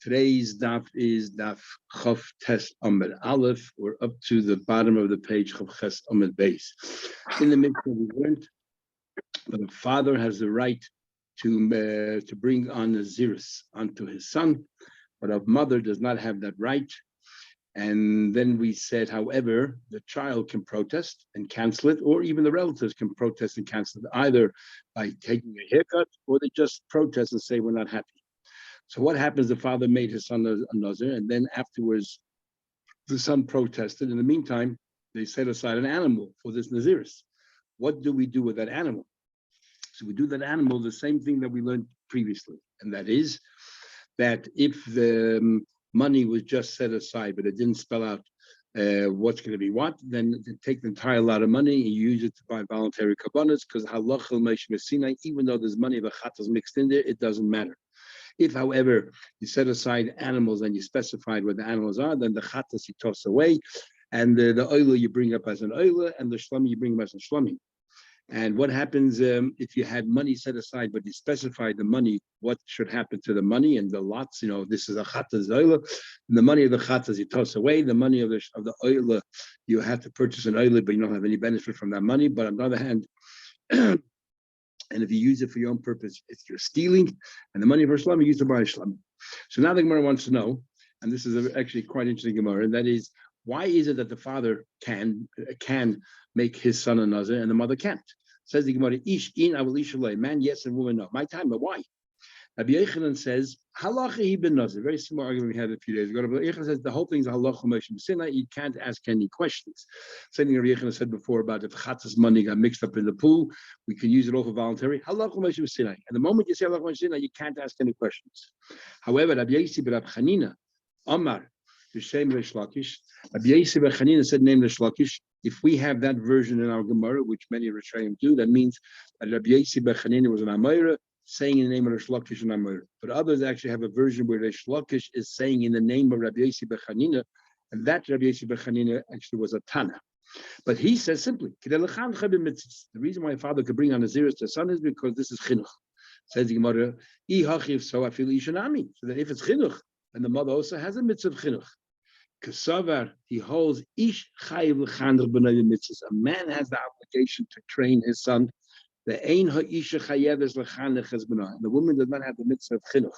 Today's daf is daf Chof Tes Amud Aleph. We're up to the bottom of the page, Chof Tes Amud Beis. In the Mishnah, we learned that a father has the right to bring on Naziris onto his son, but a mother does not have that right. And then we said, however, the child can protest and cancel it, or even the relatives can protest and cancel it, either by taking a haircut or they just protest and say, we're not happy. So what happens? The father made his son a nazir, and then afterwards, the son protested. In the meantime, they set aside an animal for this naziris. What do we do with that animal? So we do that animal the same thing that we learned previously, and that is that if the money was just set aside, but it didn't spell out what's going to be what, then take the entire lot of money and use it to buy voluntary kabbanas, because halachal meishmesinai, even though there's money of a chatas mixed in there, it doesn't matter. If, however, you set aside animals and you specified what the animals are, then the chatas you toss away, and the oila you bring up as an oila, and the shlami you bring up as a shlami. And what happens if you had money set aside, but you specified the money, what should happen to the money and the lots? This is a chatas oila, and the money of the chatas you toss away. The money of the oila, you have to purchase an oila, but you don't have any benefit from that money. But on the other hand, and if you use it for your own purpose, it's you're stealing, and the money for Islam you use to buy Islam. So now the Gemara wants to know, and this is actually quite interesting Gemara, and that is, why is it that the father can make his son a nazir and the mother can't? Says the Gemara, ish in avol ish lo, man yes and woman no. My time, but why? Rabbi Yochanan says, halacha he ben nazir. Very similar argument we had a few days ago. Rabbi Yochanan says the whole thing is halacha moshe b'sinai. You can't ask any questions. Same thing Rabbi Yochanan said before about if chatas money got mixed up in the pool, we can use it all for voluntary. Halacha moshe b'sinai. And the moment you say halacha moshe b'sinai, you can't ask any questions. However, Rabbi Yossi ben Rabbi Chanina, Amar, B'Shem Reish Lakish, Rabbi Yossi ben Chanina said, name Reish Lakish. If we have that version in our Gemara, which many Rishonim do, that means that Rabbi Yossi ben Chanina was an Amayra, saying in the name of Reish Lakish and Amor. But others actually have a version where Reish Lakish is saying in the name of Rabbi Yossi ben Chanina, and that Rabbi Yossi ben Chanina actually was a Tana. But he says simply, the reason why a father could bring on a Naziris to a son is because this is chinuch. Says the Gemara, so I feel ishanami. So that if it's chinuch, and the mother also has a mitzvah of chinuch. Kasavar, he holds ish chayiv l'chanach b'nei mitzvahs. A man has the obligation to train his son. The ein ha'isha chayeves l'chanach es b'nai. The woman does not have the mitzvah of chinuch.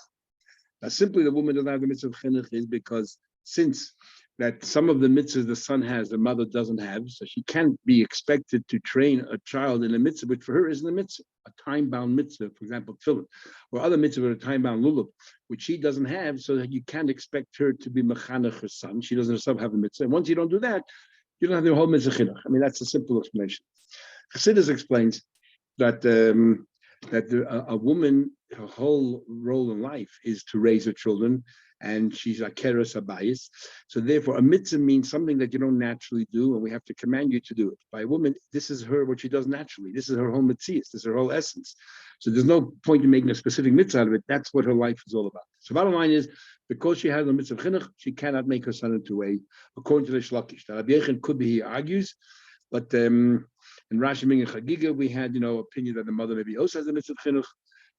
Now, simply the woman does not have the mitzvah of chinuch is because since that some of the mitzvahs the son has, the mother doesn't have, so she can't be expected to train a child in a mitzvah, which for her isn't a mitzvah, a time-bound mitzvah, for example, tefillin, or other mitzvah with a time-bound lulav, which she doesn't have, so that you can't expect her to be mechanech her son. She doesn't herself have a mitzvah. And once you don't do that, you don't have the whole mitzvah chinuch. I mean, that's a simple explanation. Chassidus explains that a woman, her whole role in life is to raise her children, and she's a keres abayis. So therefore, a mitzvah means something that you don't naturally do, and we have to command you to do it. By a woman, this is her, what she does naturally. This is her whole mitzvah. This is her whole essence. So there's no point in making a specific mitzvah out of it. That's what her life is all about. So bottom line is, because she has a mitzvah chinuch, she cannot make her son into a, according to the Shlakish. Now, Rabbi Yechon could be, he argues, but in Rashi Ming and Chagiga, we had, opinion that the mother maybe also has a mitzvah chinuch,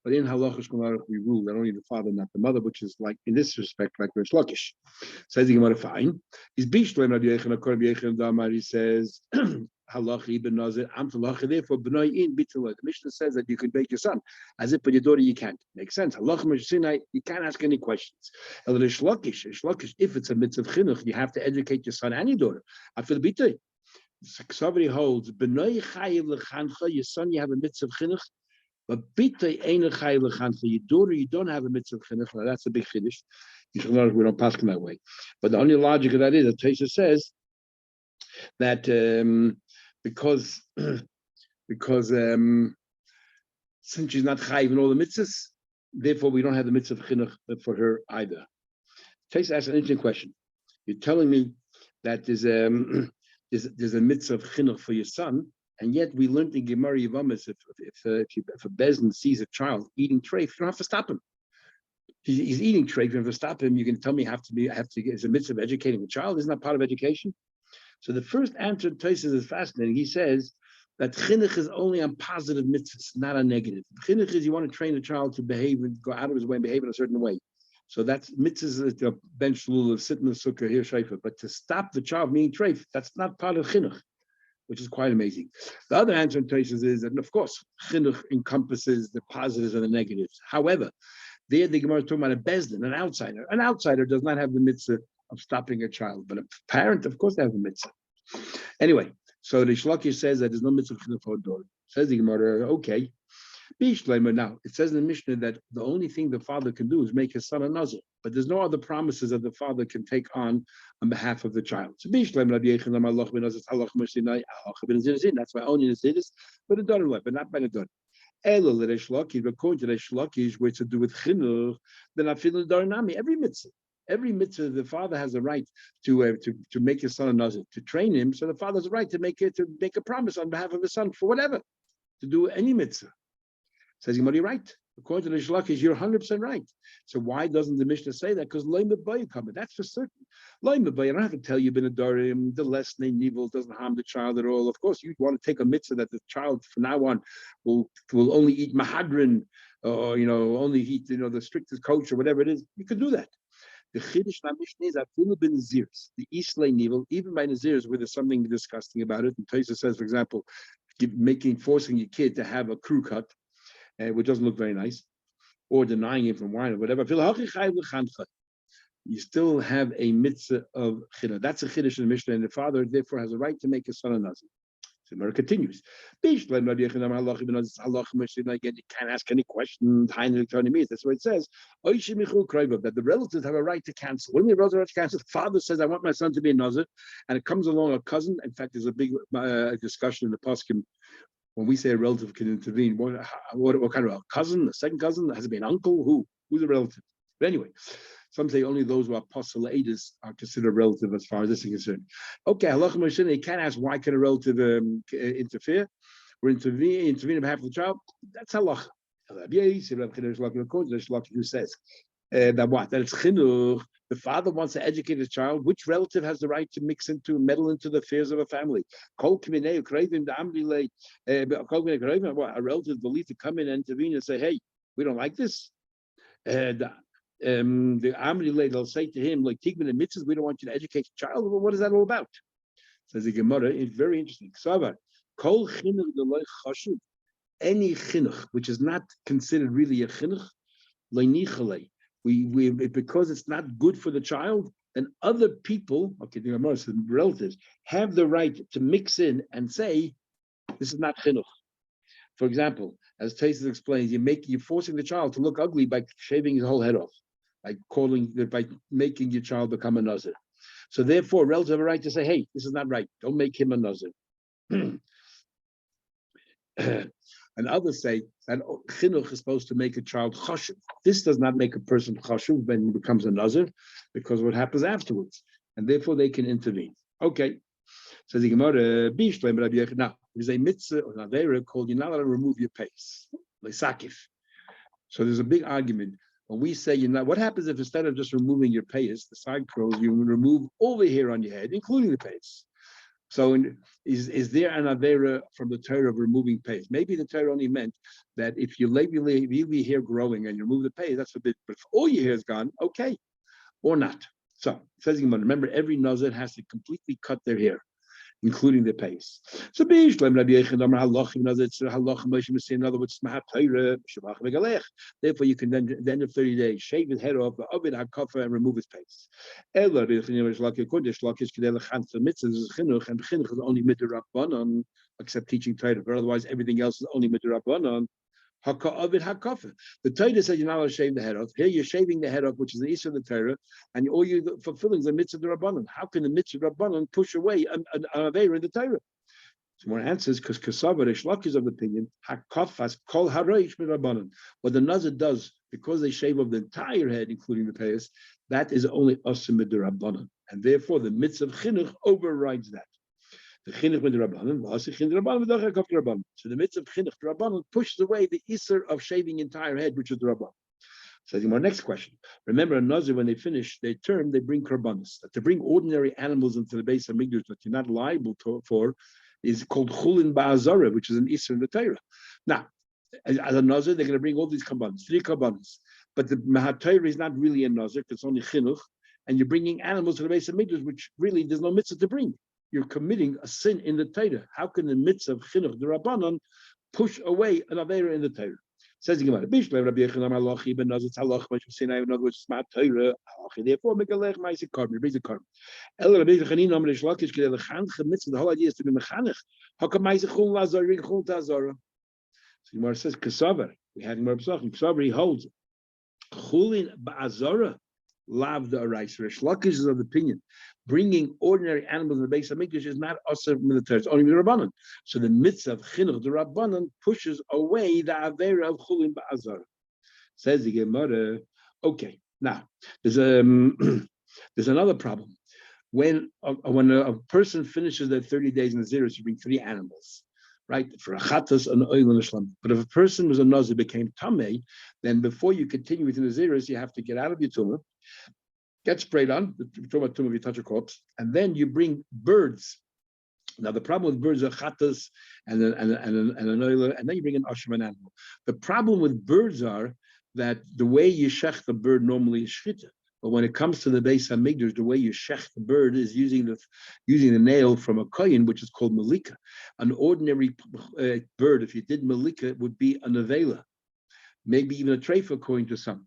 but in Halachos Gemara we rule that only the father, not the mother, which is like in this respect like Reish Lakish. Says the Gemara, fine. He's bishloim Rabbi Yechon, according to Rabbi Yechon Damar, he says halachi ben nazir am halachi. Therefore, b'nai in bituloi. The Mishnah says that you can make your son, as if for your daughter you can't. Makes sense. Halacha Meshinai, you can't ask any questions. El Reish Lakish, if it's a mitzvah chinuch, you have to educate your son and your daughter. After the bitui. Somebody holds b'nai chayiv lechancha. Your son, you have a mitzvah chinuch, but bitay ain't chayiv lechancha. Your daughter, you don't have a mitzvah chinuch. Now that's a big chiddush. We don't pass in that way. But the only logic of that is that Tosha says that because since she's not chayiv in all the mitzvahs, therefore we don't have the mitzvah chinuch for her either. Tosha asks an interesting question. You're telling me that there's a mitzvah of chinuch for your son, and yet we learned in Gemara Yavamis if a bezin sees a child eating treif, you don't have to stop him. He's eating treif, you don't have to stop him. You can tell me it's a mitzvah of educating a child. Isn't that part of education? So the first answer to Tosfos is fascinating. He says that chinuch is only on positive mitzvahs, not on negative. Chinuch is you want to train a child to behave and go out of his way and behave in a certain way. So that's mitzvahs, the bench lulav, sit in the sukkah, here shayfa. But to stop the child being treif, that's not part of chinuch, which is quite amazing. The other answer in Tosfos is that, of course, chinuch encompasses the positives and the negatives. However, there the Gemara is talking about a bezdin, an outsider. An outsider does not have the mitzvah of stopping a child, but a parent, of course, they have the mitzvah. Anyway, so the Shlakish says that there's no mitzvah chinuch for a daughter. Says the Gemara, okay. Now, it says in the Mishnah that the only thing the father can do is make his son a Nazir, but there's no other promises that the father can take on behalf of the child. So that's why only the Zidis, but the daughter left, but not by the daughter. According to the Shlokish, which to do with chinuch, then I feel the daranami. Every mitzvah, the father has a right to make his son a Nazir, to train him. So the father has a right to make a promise on behalf of his son for whatever, to do any mitzvah. Says you're right. According to the Shlakish, you're 100% right. So why doesn't the Mishnah say that? Because loy mebayah coming. That's for certain. Loy mebayah, I don't have to tell you, ben adorim, the less name evil doesn't harm the child at all. Of course, you want to take a mitzvah that the child from now on will only eat mahadrin, or only eat the strictest kosher or whatever it is. You could do that. The Chiddush in Mishnah is afilu ben nazirs, the islay nivel, even by nazirs where there's something disgusting about it. And Tosfos says, for example, forcing your kid to have a crew cut, which doesn't look very nice, or denying him from wine or whatever. You still have a mitzvah of chinuch. That's a chiddush in the Mishnah, and the father therefore has a right to make his son a nazir. So the continues. Again, you can't ask any questions. That's what it says. That the relatives have a right to cancel. When the relatives have to cancel, the father says, "I want my son to be a nazir," and it comes along a cousin. In fact, there's a big discussion in the poskim. When we say a relative can intervene, what kind of a cousin, a second cousin? Has it been uncle? Who's a relative? But anyway, some say only those who are postulatus are considered relative as far as this is concerned. Okay, halacha Moshe, you can't ask why can a relative interfere or intervene on behalf of the child. That's halacha. Who says that it's chinuch. The father wants to educate his child. Which relative has the right to meddle into the affairs of a family? A relative believed to come in and intervene and say, "Hey, we don't like this." The Amri lady will say to him, like Tigman and mitzvahs, we don't want you to educate your child. Well, what is that all about? Says the Gemara, it's very interesting. Kol chinuch chashuv, any chinuch which is not considered really a chinuch, because it's not good for the child, then other people, the relatives, have the right to mix in and say, this is not chinuch. For example, as Tosfos explains, you're forcing the child to look ugly by shaving his whole head off, by making your child become a nazir. So therefore, relatives have a right to say, hey, this is not right. Don't make him a nazir. And others say that chinuch is supposed to make a child chashuv. This does not make a person chashuv when he becomes a nazir, because what happens afterwards, and therefore they can intervene. Okay, so the Gemara, now there's a mitzvah or naveira called you're not allowed to remove your pace, like sakif. So there's a big argument when we say you're not. What happens if instead of just removing your pace, the side curls, you remove all the hair on your head, including the pace? So is there an avera from the Torah of removing pace? Maybe the Torah only meant that if you leave your hair growing and you remove the pace, that's forbidden. But if all your hair is gone, okay, or not. So says remember, every nazir has to completely cut their hair, including the pace. So in other words, therefore you can then at the end of 30 days shave his head off, and remove his pace. And chinuch is only midrabbanan, except teaching Torah, but otherwise everything else is only midrabbanan. The Torah says you're not allowed to shave the head off. Here you're shaving the head off, which is the issue of the Torah, and all you're fulfilling is the mitzvah rabbanon. How can the mitzvah rabbanon push away an aveira in the Torah? So one answers because Kasava Rishlak is of the opinion hakafas kol haroish rabbanon. What the nazir does, because they shave off the entire head, including the payas, that is only asim rabbanon, and therefore the mitzvah of chinuch overrides that. The chinuch with the rabbanon, so the mitzvah of chinuch the rabbanon pushes away the isser of shaving entire head, which is the rabbanon. So our next question. Remember, a nazir when they finish their term, they bring korbanos. To bring ordinary animals into the base of mikdash that you're not liable for is called chulin ba'azara, which is an isser in the Torah. Now, as a nazir, they're going to bring all these korbanos, 3 korbanos. but the Mahatayr is not really a Nazir, it's only Chinuch, and you're bringing animals to the base of Mikdash, which really there's no mitzvah to bring. You're committing a sin in the Torah. How can the mitzvah of Chinuch, the Rabbanon, push away an Aveira in the Torah? Says the Gemara, Bishlei Rabbi Yechon Amar Lochi ben Nazir Tzalach, which we say now, in other words, Smat Torah, therefore make a lech ma'aseh carbon, brings a carbon. El Rabbi Yechon Amar Shlakish, kedei lechanche mitzvah, the whole idea is to be mechanech. How come ma'aseh chul lazar, ring chul ta'azara? So the Gemara says, Kesavar, we had Gemara Pesachim, Kesavar, he holds, chulin ba'azara, lav the arais. Rish Lakish is of the opinion, bringing ordinary animals in the base of Mikdash is not also military, it's only the Rabbanon. So the mitzvah of chinuch, the Rabbanon, pushes away the avera of chulin ba'azara. Says the Gemara, okay, now, there's another problem. When a person finishes their 30 days in the Zerus, you bring 3 animals, right? For a chatas, an oil, and a shlam. But if a person was a nazir, became tamei, then before you continue within the Zerus, you have to get out of your tumah, get sprayed on, the tumah if you touch a corpse, and then you bring birds. Now the problem with birds are chatas and an oil, and then you bring an ashram, an animal. The problem with birds are that the way you shech the bird normally is shchita. But when it comes to the Beis Hamikdash, the way you shech the bird is using the nail from a kohen, which is called malika. An ordinary bird, if you did malika, it would be a nevela, maybe even a treifa according to some.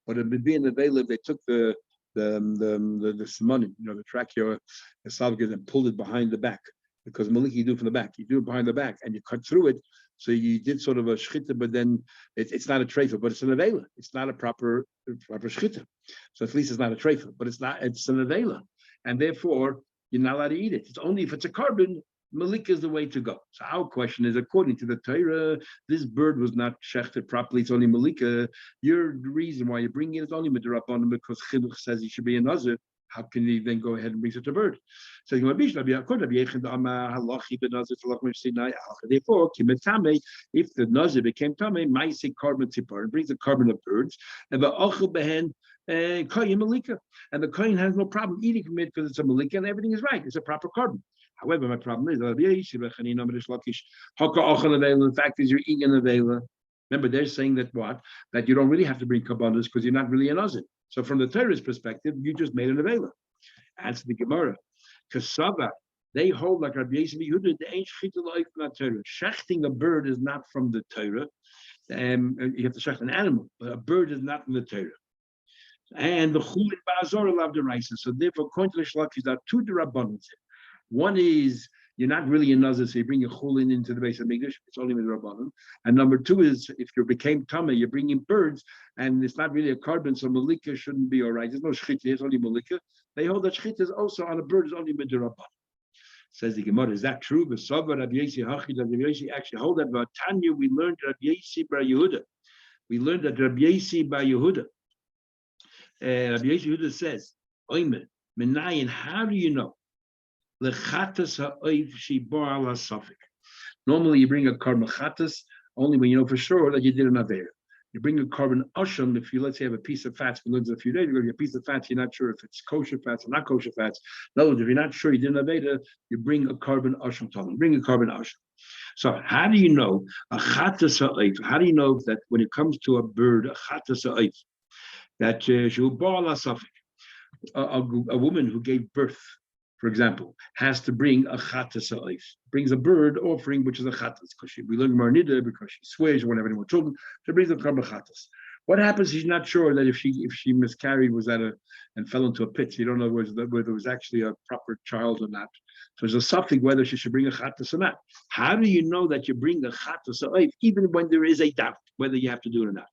But it would be a nevela if they took the simonim, the trachea, esophagus, and pulled it behind the back. Because malika you do it from the back, you do it behind the back, and you cut through it. So you did sort of a shchita, but then it's not a treifa, but it's an avela. It's not a proper shchita. So at least it's not a treifa, but it's an avela. And therefore, you're not allowed to eat it. It's only if it's a carbon, malika is the way to go. So our question is, according to the Torah, this bird was not shechted properly, it's only malika. Your reason why you're bringing it is only midrabanan, because chinuch says he should be a nazir. How can he then go ahead and bring such a bird? So therefore, if the nazir became tamei, ma'aseh carbon tzipor, and brings a carbon of birds, and the malika, and the kohen has no problem eating from it because it's a malika and everything is right. It's a proper carbon. However, my problem is, the fact is you're eating an avela. Remember, they're saying that that you don't really have to bring kabbalas because you're not really a nazir. So from the Torah's perspective, you just made an avela. Answer the Gemara. Kasava, they hold like Rabbi Yosef Yehuda, the ain't shechita like not Torah. Shechting a bird is not from the Torah. You have to shecht an animal, but a bird is not from the Torah. And the chulin ba'azor love the raisa. So therefore, according to the Shlakis, there are 2 derabbanans. One is you're not really a nazir, so you bring your chulin into the base of Mikdash. It's only with Rabbanon. And number 2 is if you became tamei, you're bringing birds, and it's not really a carbon, so malika shouldn't be all right. There's no shchita, it's only malika. They hold that shchita is also on a bird, is only with Rabbanon. Says the Gemara, is that true? Rabbi Yosi actually hold that. About Tanya, we learned Rabbi Yosi bar Yehuda. We learned that Rabbi Yosi bar Yehuda. Rabbi Yosi Yehuda says, Oimer, Menayin, how do you know? Normally, you bring a carbon chatas only when you know for sure that you did an avera. You bring a carbon asham if you, let's say, have a piece of fats. We learned a few days ago, you have a piece of fats, you're not sure if it's kosher fats or not kosher fats. In other words, if you're not sure you did an avera, you bring a carbon asham talon. Bring a carbon asham. So how do you know a chatas ha'oif? How do you know that when it comes to a bird, a chatas ha'oif, that a woman who gave birth, for example, has to bring a chatas ha'oif, brings a bird offering, which is a chatas, because we learn marnida because she swears or whenever any more children, she brings a carbon chatas. What happens? She's not sure that if she miscarried and fell into a pit. So you don't know whether it was actually a proper child or not. So there's a suffix whether she should bring a chatas or not. How do you know that you bring a chatas ha'oif, even when there is a doubt whether you have to do it or not?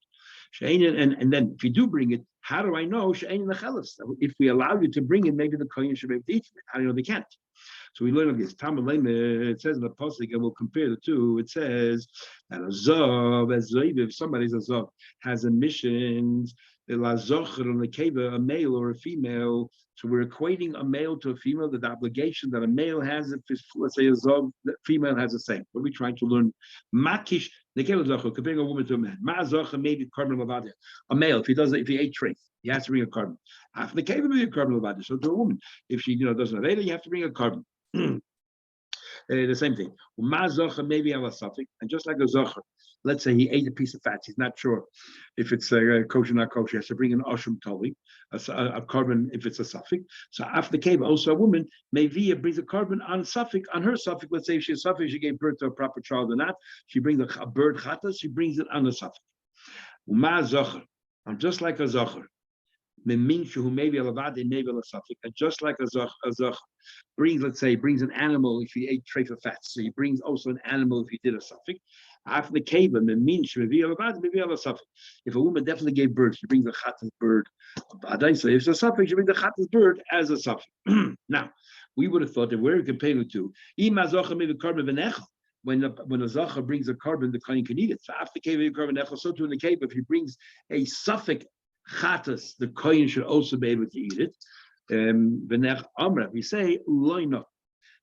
And then if you do bring it, how do I know? If we allow you to bring it, maybe the kohen should be able to eat it. How do you know they can't? So we learn of this. It says in the pasuk, and we'll compare the two. It says that a zav, if somebody's a zav, has emissions, a male or a female. So we're equating a male to a female, that the obligation that a male has, if it's, let's say, a zav, the female has the same. What are we trying to learn? Makish, comparing a woman to a man. Ma'azacha, maybe carbon lavadia. A male, if he ate trace, he has to bring a carbon. After the cave, maybe a carbon lavadia. So to a woman, if she doesn't have it, you have to bring a carbon. The same thing. Maybe have a suffix, and just like a zocher, let's say he ate a piece of fat, he's not sure if it's kosher or not kosher, he has to bring an oshum toli, a carbon if it's a suffix. So after the cave, also a woman, maybe brings a carbon on suffix, on her suffix. Let's say if she's a suffix, she gave birth to a proper child or not, she brings a bird chatas, she brings it on a suffix. I'm just like a zocher. Who maybe a suffix, and just like a zocher brings, let's say, brings an animal if he ate treif of fats. So he brings also an animal if he did a suffix. After the cave, maybe a suffix. If a woman definitely gave birth, she brings a chatas bird. So if it's a suffix, she brings the chatas bird as a suffix. Now, we would have thought that where we compare it to, when a zacha brings a carbon, the kohen can eat it. So after cave carbon, so too in the cave, if he brings a suffix chatas, the kohen should also be able to eat it. We say loino.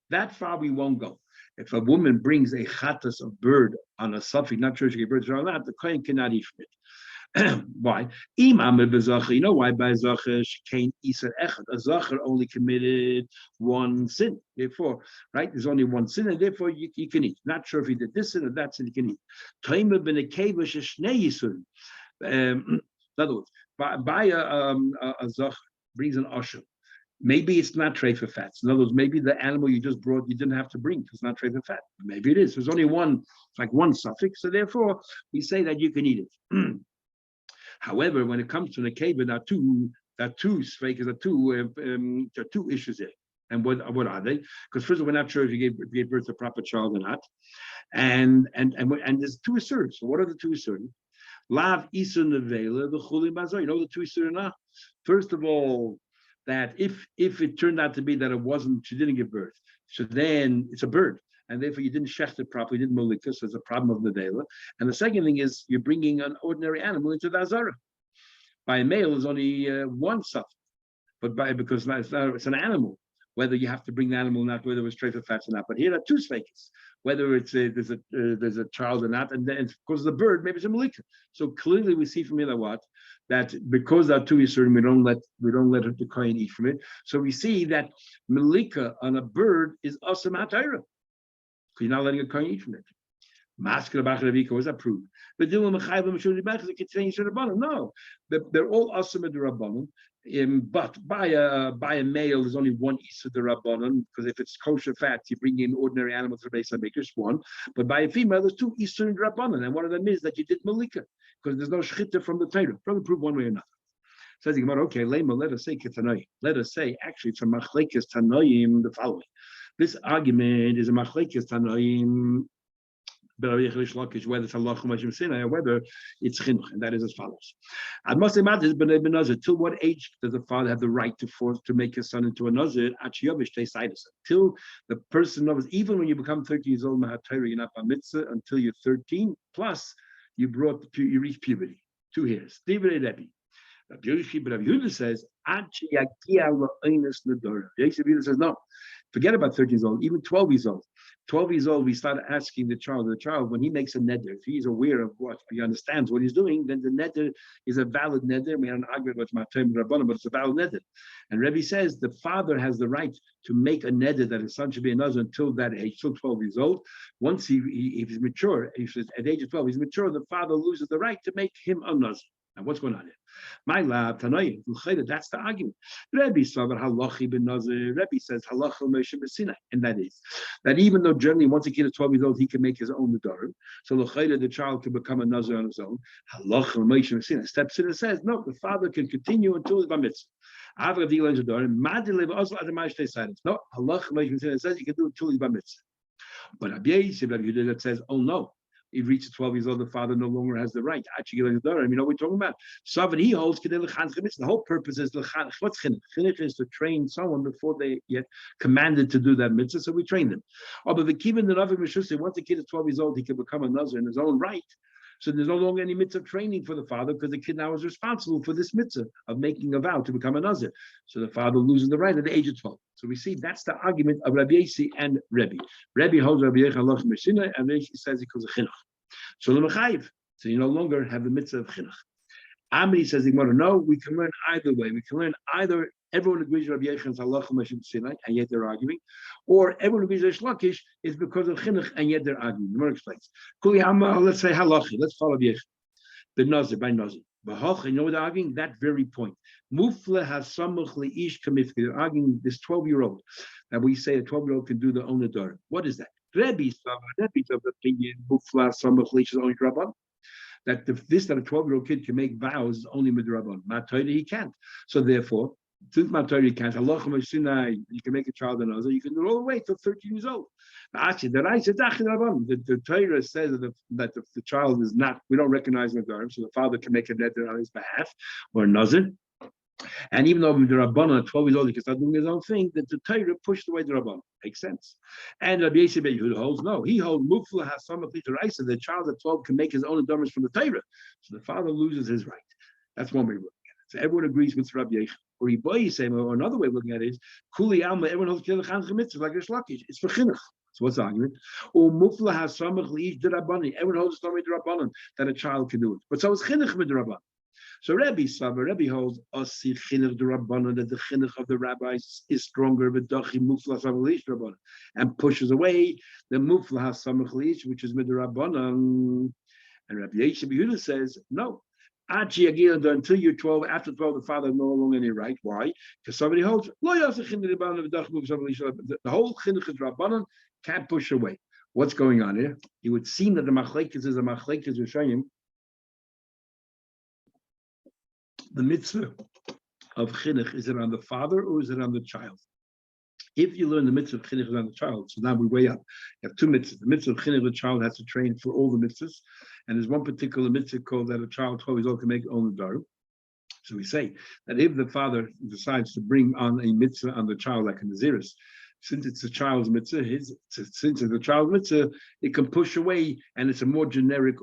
That far we won't go. If a woman brings a chatas of bird on a suffix, not sure she gave birth or not, the kohen cannot eat from it. Why? You know why? By zacher she can't iser echad. A zacher only committed one sin. Therefore, right? There's only one sin, and therefore you can eat. Not sure if he did this sin or that sin, you can eat. In other words, by a zacher brings an osher. Maybe it's not treif for fats. In other words, maybe the animal you just brought you didn't have to bring because it's not treif for fat. Maybe it is. There's only one, it's like one suffix. So therefore, we say that you can eat it. However, when it comes to the nekeva, there are two issues there. And what are they? Because first of all, we're not sure if you gave birth to a proper child or not. And there's two asserts. So what are the two asserts? Lav isun nevela, the chuli mazor. You know the two asserts. First of all, that if it turned out to be that it wasn't, she didn't give birth, so then it's a bird. And therefore you didn't shecht it properly, you didn't malika, so it's a problem of nevela. And the second thing is you're bringing an ordinary animal into the azara. By a male, there's only one suffix, but because it's an animal, whether you have to bring the animal or not, whether it was treif of fats or not. But here are two svekis, whether it's there's a child or not, and then because of the bird, maybe it's a malika. So clearly we see from here that because there are two yisurim, we don't let the kohen eat from it. So we see that malika on a bird is awesome atayra. You're not letting a kohen eat from it. Masked was approved. But no, they're all awesome at the rabbanon. But by a male, there's only one isa the rabbanon, because if it's kosher fat, you bring in ordinary animals to base make just one. But by a female, there's two isa in rabbanon, and one of them is that you did malika, because there's no shchita from the Torah. Probably prove one way or another. Says the Gemara, okay, lema, let us say ketanoim. Let us say actually it's a machlekes tanoim the following. This argument is a machlekes tanoim. Whether it's halacha or whether it's chinuch, and that is as follows. I must say, till what age does the father have the right to make his son into a nazir? Till the person knows, even when you become 13 years old, you're not bar mitzvah until you're 13, plus you reach puberty. 2 years. Rabbi Yehuda says, says, no, forget about 13 years old, even 12 years old. 12 years old, we start asking the child when he makes a neder, if he's aware of what he understands what he's doing, then the neder is a valid neder. We had an argument with my term rabbanon, but it's a valid neder. And Rebbe says the father has the right to make a neder that his son should be a nazir until that age, till 12 years old. Once if he's mature, if at the age of 12 he's mature, the father loses the right to make him a nazir. Now, what's going on here? My lab, Tanoim, that's the argument. Rebbe says halacha Moshe B'Sinai, and that is that even though generally once a kid is 12 years old, he can make his own nedarim, so the child can become a nazir on his own. Halacha Moshe B'Sinai steps in and says, no, the father can continue until his bar mitzvah. No, halacha Moshe B'Sinai says he can do it until his bar mitzvah. But Rabbi Yehuda that says, oh no. He reaches 12 years old, the father no longer has the right. You know what we're talking about? Savin, he holds the whole purpose is what's chinuch? Chinuch is to train someone before they get commanded to do that mitzvah, so we train them. Oh, but the kivin the Navi Meshusay, once the kid is 12 years old, he can become a nazir in his own right. So there's no longer any mitzvah training for the father because the kid now is responsible for this mitzvah of making a vow to become a nazir. So the father loses the right at the age of 12. So we see that's the argument of Rabbi Yossi and Rebbe. Rebbe holds Rabbi Yechon halacha Meshina, and Rebbe says it goes a chinuch. So the mechayiv. So you no longer have the mitzvah of chinuch. Amri says, no, we can learn either way. We can learn either everyone agrees Rabbi Yechon's halacha Mashim Sinai, and yet they're arguing, or everyone agrees Reish Lakish is because of chinuch, and yet they're arguing. The Gemara explains. Kuli Hama, let's say halachi. Let's follow Rabbi Yechon. The Nazir by Nazir. You know what they're arguing? That very point. Mufle has samuch leish kamifke. They're arguing this 12-year-old that we say a 12-year-old can do the own adar. What is that? Rebbe's of the opinion mufla samuch leish is only rabban. That that a 12-year-old kid can make vows is only midrabban. Matoida he can't. So therefore, since Matoida he can't, halacha Sinai, you can make a child a nazir. You can do it all the way till 13 years old. The Torah says that the child is not, we don't recognize the Nadarim, so the father can make a neder on his behalf, or a nazir. And even though the Rabbanan at 12 years old, he can start doing his own thing, that the Torah pushed away the Rabbanan. Makes sense. And Rabbi Yosef ben Yehuda holds, no, he holds Mufla has some of the Raisa, the child at 12 can make his own endowments from the Torah. So the father loses his right. That's one way of looking at it. So everyone agrees with Rabbi Yosef. Or Iboyi saying, or another way of looking at it is, Kuli Alma, everyone holds Kiddush Mitzvah like Reish Lakish. It's for chinuch. So what's the argument? Or Mufla has samach leish derabbanan. Everyone holds the derabbanan that a child can do it. But so is chinuch with derabbanan. So Rebbe holds asi chinuch derabbanan, that the chinuch of the rabbis is stronger with dachi Mufla samach leish derabbanan, and pushes away the Mufla has samach leish, which is midrabbanan. And Rabbi Yosef ben Yehuda says no. Until you're 12, after 12, the father has no longer any right. Why? Because somebody holds the whole chinuch is rabbanon, can't push away. What's going on here? It would seem that the machlekes is a machlekes Rishayim. The mitzvah of chinuch, is it on the father or is it on the child? If you learn the mitzvah of chinuch on the child, so now we weigh up. You have two mitzvahs. The mitzvah of chinuch, the child has to train for all the mitzvahs. And there's one particular mitzvah called that a child 12 years old can make own daru. So we say that if the father decides to bring on a mitzvah on the child like a naziris, since it's a child's mitzvah, since it's a child's mitzvah, it can push away, and it's a more generic,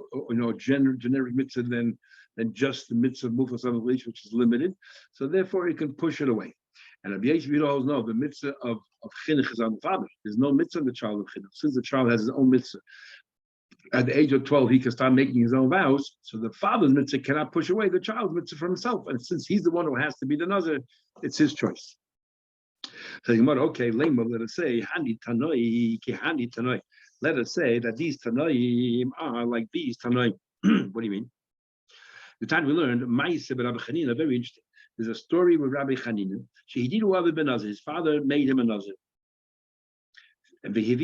generic mitzvah than just the mitzvah of mufas leash, which is limited. So therefore, it can push it away. And Rabbi Yosef holds no, the mitzvah of chinuch is on the father. There's no mitzvah on the child of chinuch. Since the child has his own mitzvah, at the age of 12, he can start making his own vows. So the father's mitzvah cannot push away the child's mitzvah from himself. And since he's the one who has to be the nazir, it's his choice. So okay, let us say, Hani Tanoi, ki Hani Tanoi. Let us say that these Tanoim are like these Tanoim. What do you mean? The time we learned, Ma'aseh Rabbi Chanina, very interesting. There's a story with Rabbi Chanina. His father made him a nazir. And the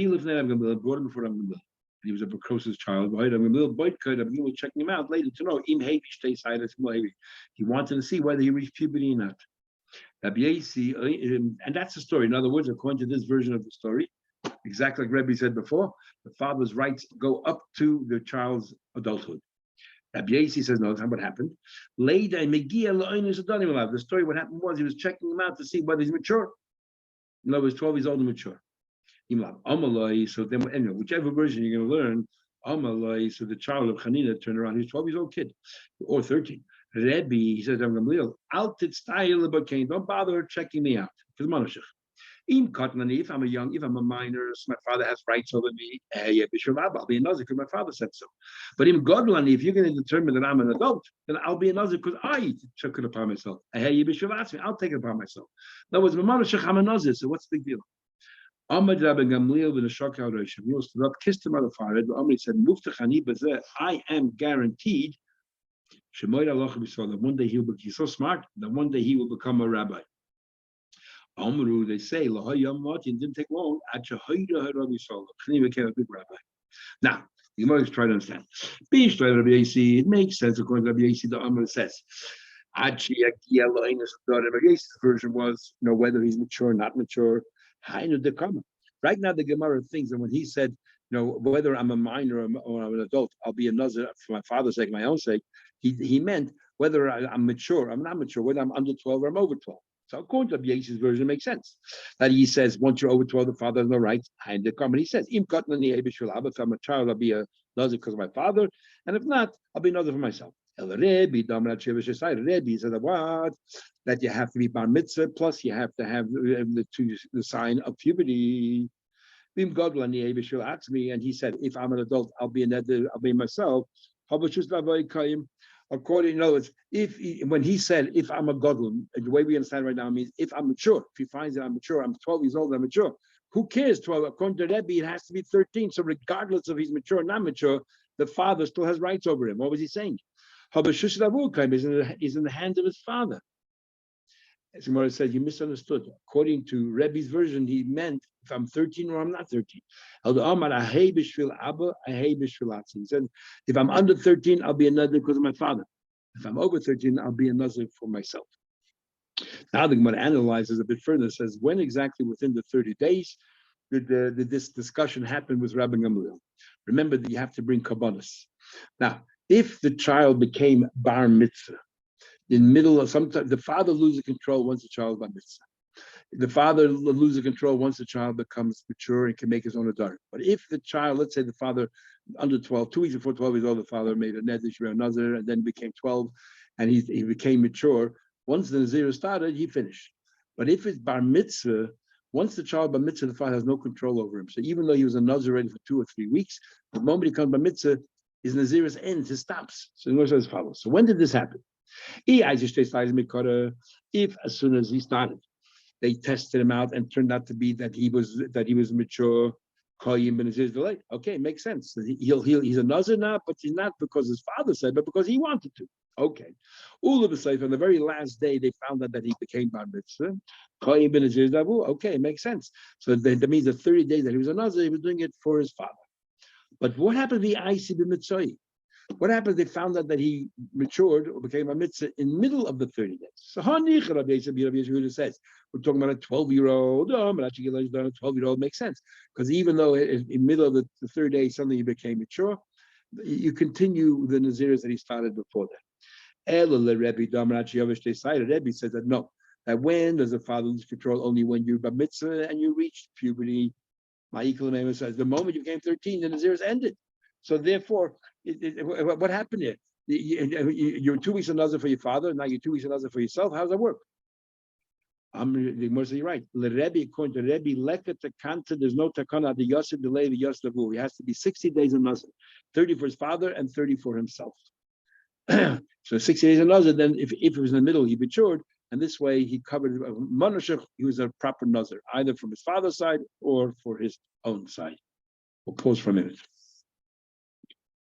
brought him before Rabbi. He was a precocious child. We'll checking him out later to know. He wanted to see whether he reached puberty or not. And that's the story. In other words, according to this version of the story, exactly like Rebbe said before, the father's rights go up to the child's adulthood. Rabbi Yossi says, no, that's not what happened. The story, what happened was he was checking him out to see whether he's mature. In other words, 12 years old and mature. So then, anyway, whichever version you're going to learn, Amalai, so the child of Chanina turned around, he's 12 years old kid, or 13. Rebbe, he says, don't bother checking me out. Because if I'm if I'm a minor, so my father has rights over me, I'll be a nazir because my father said so. But if you're going to determine that I'm an adult, then I'll be a nazir because I took it upon myself. I'll take it upon myself. In other words, I'm a nazir, so what's the big deal? Ahmad Rabbi Gamliel with a shock out Rosh Hashanah stood up, kissed him on the forehead. Ahmad said, I am guaranteed that one day he will be so smart that one day he will become a rabbi. Amru, they say, it didn't take long. He became a big rabbi. Now, you might try to understand. It makes sense according to Rabbi Yossi. The Amr says, the version was, whether he's mature or not mature. Right now, the Gemara thinks that when he said, whether I'm a minor or I'm an adult, I'll be a nazir for my father's sake, my own sake. He meant whether I'm mature, I'm not mature, whether I'm under 12 or I'm over 12. So according to Yoshi's version, it makes sense that he says once you're over 12, the father has no right. And he says, if I'm a child, I'll be a nazir because of my father, and if not, I'll be a nazir for myself. Rebbe said what? That you have to be bar mitzvah, plus you have to have the sign of puberty. And he said, if I'm an adult, I'll be myself. According, in other words, when he said, if I'm a godlum, the way we understand right now means if I'm mature, if he finds that I'm mature, I'm 12 years old, I'm mature. Who cares? 12. According to Rebbe, it has to be 13. So regardless of he's mature or not mature, the father still has rights over him. What was he saying? Is in the hand of his father. As Gemara said, you misunderstood. According to Rebbe's version, he meant if I'm 13 or I'm not 13. He said, if I'm under 13, I'll be another because of my father. If I'm over 13, I'll be another for myself. Now the Gemara analyzes a bit further, says, when exactly within the 30 days did this discussion happen with Rabbi Gamliel? Remember that you have to bring kabbanis. Now, if the child became bar mitzvah, in middle of sometimes the father loses control once the child is bar mitzvah. The father loses control once the child becomes mature and can make his own adar. But if the child, let's say the father under 12, 2 weeks before 12 years old, the father made a Nazir and then became 12 and he became mature. Once the Nazir started, he finished. But if it's bar mitzvah, once the child bar mitzvah, the father has no control over him. So even though he was a Nazir already for 2 or 3 weeks, the moment he comes bar mitzvah, his Nazirus ends, it stops. So the Gemara says as follows. So when did this happen? If as soon as he started, they tested him out and turned out to be that he was mature. Okay, makes sense. He's a Nazir now, but he's not because his father said, but because he wanted to. Okay. All of a sudden, on the very last day, they found out that he became bar mitzvah. Okay, makes sense. So that means the 30 days that he was a Nazir, he was doing it for his father. But what happened to the Aisi b'mitzvah? What happened? They found out that he matured or became a mitzvah in the middle of the 30 days. So Rabbi Yehuda says, we're talking about a 12-year-old. A 12-year-old makes sense. Because even though in the middle of the 30 days, suddenly he became mature, you continue the Naziris that he started before that. Rebbe says that no, that when does the father lose control? Only when you're bar mitzvah and you reach puberty. Ma'ikal says the moment you became 13, the Naziris ended. So therefore, what happened here? You're 2 weeks another for your father, now you're 2 weeks another for yourself. How does that work? The Gemara says you're right. According to Rebbe, leket takanta, there's no takana, the yosef delay, the yosef rule. He has to be 60 days in Nazir, 30 for his father and 30 for himself. So 60 days in Nazir, then if it was in the middle, he matured, and this way he covered Manashach, he was a proper Nazir, either from his father's side or for his own side. We'll pause for a minute.